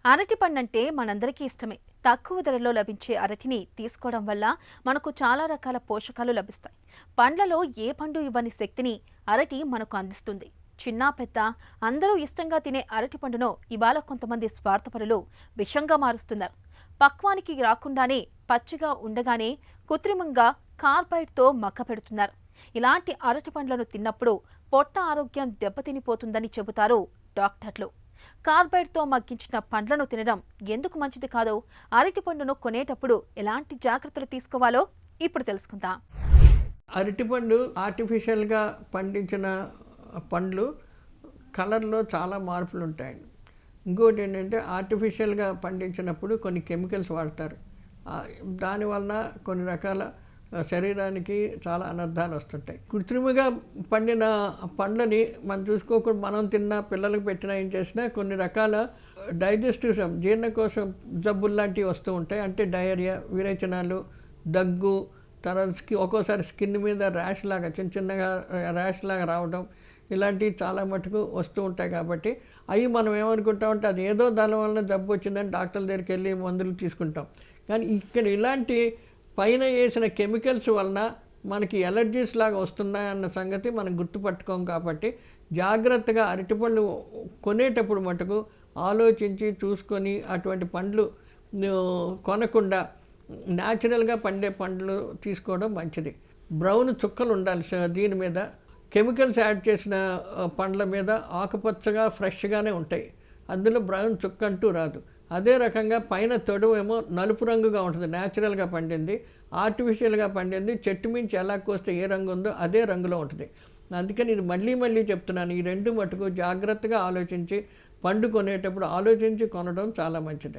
అరటి పండంటే మనందరికీ ఇష్టమే. తక్కువ ధరలో లభించే అరటిని తీసుకోవడం వల్ల మనకు చాలా రకాల పోషకాలు లభిస్తాయి. పండ్లలో ఏ పండు ఇవ్వని శక్తిని అరటి మనకు అందిస్తుంది. చిన్న పెద్ద అందరూ ఇష్టంగా తినే అరటి పండును ఇవాళ కొంతమంది స్వార్థపరులు విషంగా మారుస్తున్నారు. పక్వానికి రాకుండానే పచ్చిగా ఉండగానే కృత్రిమంగా కార్బైడ్తో మక్కపెడుతున్నారు. ఇలాంటి అరటి పండ్లను తిన్నప్పుడు పొట్ట ఆరోగ్యం దెబ్బతినిపోతుందని చెబుతారు డాక్టర్లు. కార్బైడ్తో మగ్గించిన పండ్లను తినడం ఎందుకు మంచిది కాదో, అరటి పండును కొనేటప్పుడు ఎలాంటి జాగ్రత్తలు తీసుకోవాలో ఇప్పుడు తెలుసుకుందాం. అరటిపండు ఆర్టిఫిషియల్గా పండించిన పండ్లు కలర్లో చాలా మార్పులు ఉంటాయి. ఇంకోటి ఏంటంటే ఆర్టిఫిషియల్గా పండించినప్పుడు కొన్ని కెమికల్స్ వాడతారు. దానివలన కొన్ని రకాల శరీరానికి చాలా అనర్థాలు వస్తుంటాయి. కృత్రిమంగా పండిన పండ్లని మనం చూసుకోకుండా మనం తిన్నా, పిల్లలకు పెట్టినా, ఏం చేసినా కొన్ని రకాల డైజెస్టివ్ జీర్ణకోశం జబ్బులు లాంటివి వస్తూ ఉంటాయి. అంటే డయేరియా, విరేచనాలు, దగ్గు, తర్వాత ఒక్కోసారి స్కిన్ మీద ర్యాష్ లాగా చిన్నగా ర్యాష్ లాగా రావడం, ఇలాంటివి చాలా మటుకు వస్తూ ఉంటాయి. కాబట్టి అవి మనం ఏమనుకుంటామంటే అది ఏదో దాని వలన జబ్బు వచ్చిందని డాక్టర్ల దగ్గరికి వెళ్ళి మందులు తీసుకుంటాం. కానీ ఇక్కడ ఇలాంటి పైన వేసిన కెమికల్స్ వలన మనకి ఎలర్జీస్ లాగా వస్తున్నాయన్న సంగతి మనం గుర్తుపట్టుకోం. కాబట్టి జాగ్రత్తగా అరటిపళ్ళు కొనేటప్పుడు మటుకు ఆలోచించి చూసుకొని అటువంటి పండ్లు కొనకుండా న్యాచురల్గా పండే పండ్లు తీసుకోవడం మంచిది. బ్రౌన్ చుక్కలు ఉండాలి దీని మీద. కెమికల్స్ యాడ్ చేసిన పండ్ల మీద ఆకుపచ్చగా ఫ్రెష్గానే ఉంటాయి, అందులో బ్రౌన్ చుక్క అంటూ రాదు. అదే రకంగా పైన తొడుము ఏమో నలుపు రంగుగా ఉంటుంది, న్యాచురల్గా పండింది. ఆర్టిఫిషియల్గా పండింది చెట్టు మించి ఎలా కోస్తే ఏ రంగు ఉందో అదే రంగులో ఉంటుంది. అందుకని ఇది మళ్ళీ చెప్తున్నాను, ఈ రెండు మటుకు జాగ్రత్తగా ఆలోచించి పండు కొనేటప్పుడు ఆలోచించి కొనడం చాలా మంచిది.